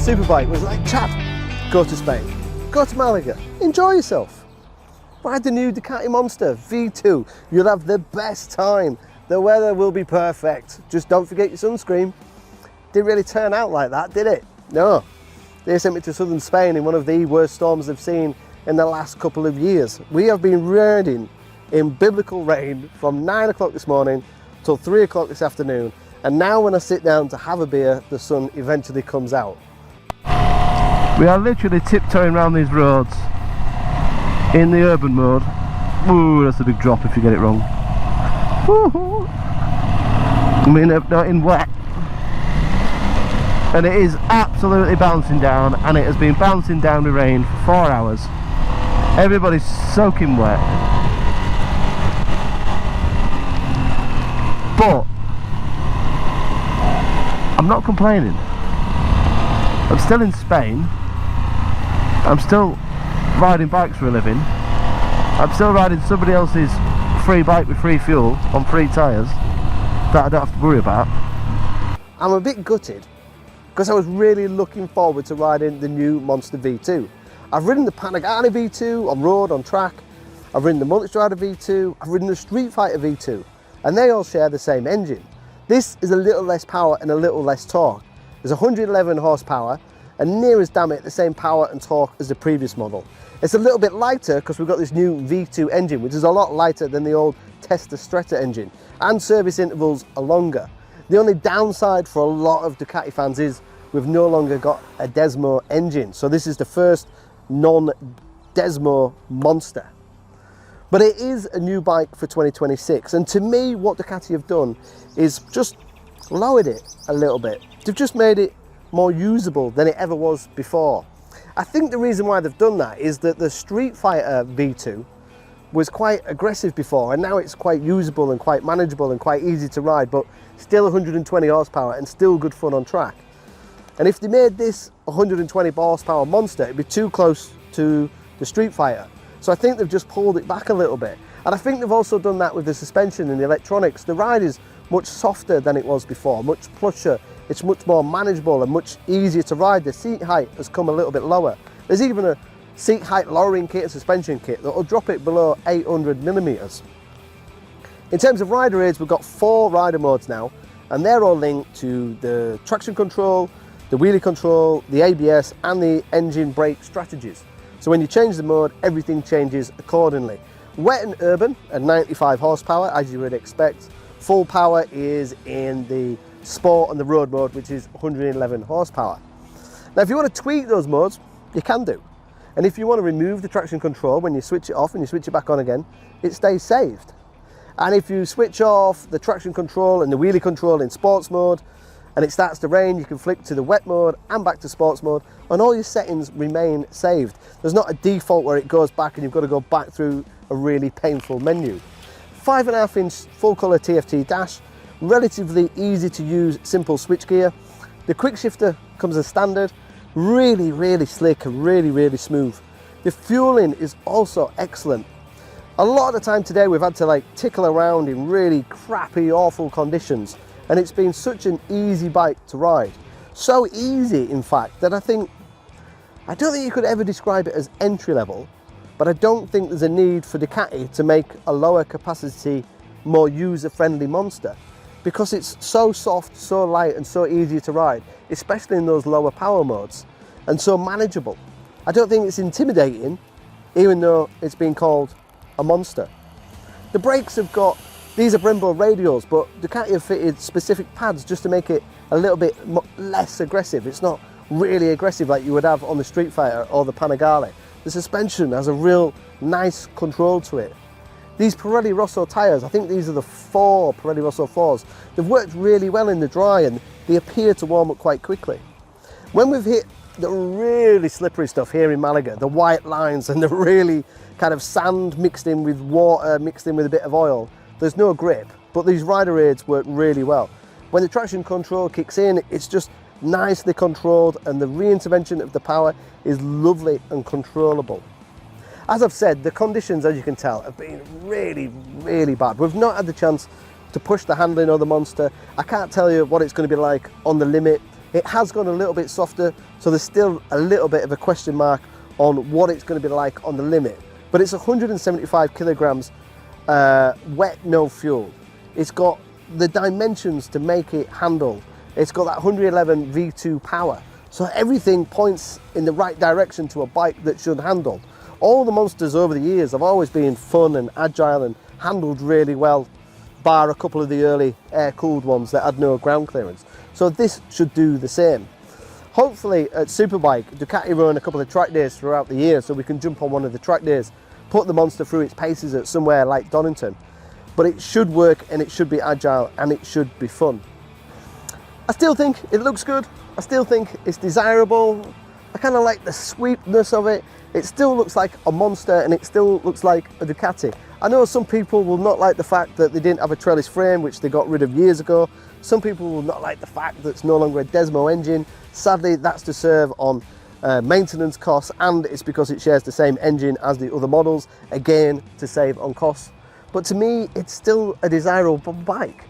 SuperBike was like, chap, go to Spain, go to Malaga, enjoy yourself. Ride the new Ducati Monster V2, you'll have the best time. The weather will be perfect. Just don't forget your sunscreen. Didn't really turn out like that, did it? No. They sent me to southern Spain in one of the worst storms they've seen in the last couple of years. We have been riding in biblical rain from 9 o'clock this morning till 3 o'clock this afternoon. And now when I sit down to have a beer, the sun eventually comes out. We are literally tiptoeing around these roads in the urban mode. Ooh, that's a big drop if you get it wrong. Woo-hoo. I mean, not in wet. And it is absolutely bouncing down, and it has been bouncing down with rain for 4 hours. Everybody's soaking wet. But I'm not complaining. I'm still in Spain. I'm still riding bikes for a living. I'm still riding somebody else's free bike with free fuel on free tyres that I don't have to worry about. I'm a bit gutted because I was really looking forward to riding the new Monster V2. I've ridden the Panigale V2 on road, on track. I've ridden the Multistrada V2. I've ridden the Street Fighter V2, and they all share the same engine. This is a little less power and a little less torque. There's 111 horsepower and near as damn it the same power and torque as the previous model. It's a little bit lighter because we've got this new V2 engine, which is a lot lighter than the old Testa Stretta engine, and service intervals are longer. The only downside for a lot of Ducati fans is we've no longer got a Desmo engine. So this is the first non-Desmo Monster. But it is a new bike for 2026. And to me, what Ducati have done is just lowered it a little bit. They've just made it more usable than it ever was before. I think the reason why they've done that is that the Street Fighter V2 was quite aggressive before, and now it's quite usable and quite manageable and quite easy to ride, but still 120 horsepower and still good fun on track. And if they made this 120 horsepower Monster, it'd be too close to the Street Fighter. So I think they've just pulled it back a little bit. And I think they've also done that with the suspension and the electronics. The ride is much softer than it was before, much plusher. It's much more manageable and much easier to ride. The seat height has come a little bit lower. There's even a seat height lowering kit and suspension kit that will drop it below 800 millimeters. In terms of rider aids, we've got 4 rider modes now, and they're all linked to the traction control, the wheelie control, the ABS, and the engine brake strategies. So when you change the mode, everything changes accordingly. Wet and urban at 95 horsepower, as you would expect. Full power is in the sport and the road mode, which is 111 horsepower. Now, if you want to tweak those modes, you can do. And if you want to remove the traction control when you switch it off and you switch it back on again, it stays saved. And if you switch off the traction control and the wheelie control in sports mode and it starts to rain, you can flick to the wet mode and back to sports mode, and all your settings remain saved. There's not a default where it goes back and you've got to go back through a really painful menu. 5.5 inch full colour TFT dash, relatively easy to use, simple switch gear. The quick shifter comes as standard, really slick and really smooth. The fueling is also excellent. A lot of the time today we've had to tickle around in really crappy, awful conditions, and it's been such an easy bike to ride. So easy, in fact, that I don't think you could ever describe it as entry level, but I don't think there's a need for Ducati to make a lower capacity, more user-friendly Monster, because it's so soft, so light and so easy to ride, especially in those lower power modes, and so manageable. I don't think it's intimidating, even though it's been called a Monster. The brakes have got, these are Brembo radials, but Ducati have fitted specific pads just to make it a little bit less aggressive. It's not really aggressive like you would have on the Street Fighter or the Panigale. The suspension has a real nice control to it. These Pirelli Rosso tyres, I think these are the 4 Pirelli Rosso 4s. They've worked really well in the dry and they appear to warm up quite quickly. When we've hit the really slippery stuff here in Malaga, the white lines and the really kind of sand mixed in with water, mixed in with a bit of oil, there's no grip, but these rider aids work really well. When the traction control kicks in, it's just nicely controlled and the re-intervention of the power is lovely and controllable. As I've said, the conditions, as you can tell, have been really bad. We've not had the chance to push the handling of the Monster. I can't tell you what it's going to be like on the limit, It has gone a little bit softer, so there's still a little bit of a question mark on what it's going to be like on the limit. But it's 175 kilograms wet, no fuel. It's got the dimensions to make it handle. It's got that 111 V2 power. So everything points in the right direction to a bike that should handle. All the monsters over the years have always been fun and agile and handled really well, bar a couple of the early air-cooled ones that had no ground clearance. So this should do the same. Hopefully at SuperBike, Ducati run a couple of track days throughout the year, so we can jump on one of the track days, put the monster through its paces at somewhere like Donington. But it should work, and it should be agile, and it should be fun. I still think it looks good. I still think it's desirable. I kind of like the sweetness of it. It still looks like a monster, and it still looks like a Ducati. I know some people will not like the fact that they didn't have a trellis frame, which they got rid of years ago. Some people will not like the fact that it's no longer a Desmo engine. Sadly, that's to serve on maintenance costs, and it's because it shares the same engine as the other models, again, to save on costs. But to me, it's still a desirable bike.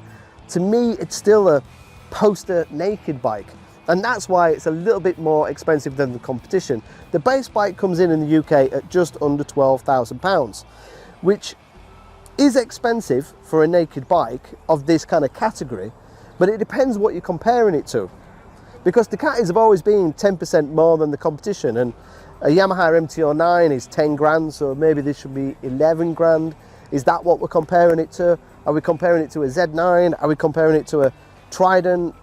To me, it's still a poster naked bike. And that's why it's a little bit more expensive than the competition. The base bike comes in the UK at just under £12,000, which is expensive for a naked bike of this kind of category, but it depends what you're comparing it to. Because Ducatis have always been 10% more than the competition, and a Yamaha MT-09 is 10 grand, so maybe this should be 11 grand. Is that what we're comparing it to? Are we comparing it to a Z9? Are we comparing it to a Trident,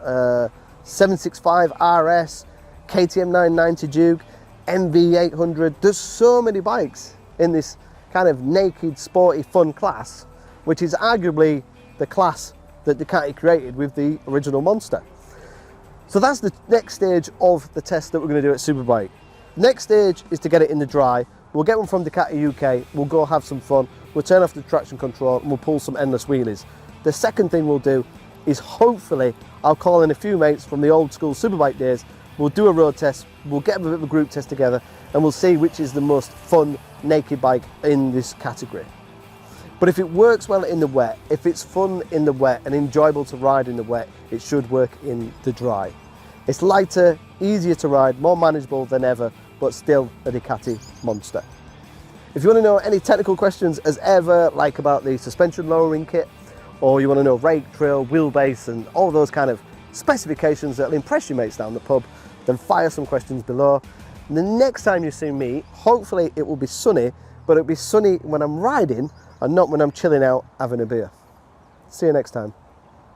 765 RS, KTM 990 Duke, NV 800? There's so many bikes in this kind of naked, sporty, fun class, which is arguably the class that Ducati created with the original Monster. So that's the next stage of the test that we're going to do at SuperBike. Next stage is to get it in the dry. We'll get one from Ducati UK, we'll go have some fun, we'll turn off the traction control, and we'll pull some endless wheelies. The second thing we'll do is, hopefully, I'll call in a few mates from the old school Superbike days, we'll do a road test, we'll get a bit of a group test together, and we'll see which is the most fun naked bike in this category. But if it works well in the wet, if it's fun in the wet and enjoyable to ride in the wet, it should work in the dry. It's lighter, easier to ride, more manageable than ever, but still a Ducati monster. If you want to know any technical questions as ever, like about the suspension lowering kit, or you want to know rake, trail, wheelbase, and all those kind of specifications that'll impress your mates down the pub, then fire some questions below. And the next time you see me, hopefully it will be sunny, but it'll be sunny when I'm riding and not when I'm chilling out having a beer. See you next time.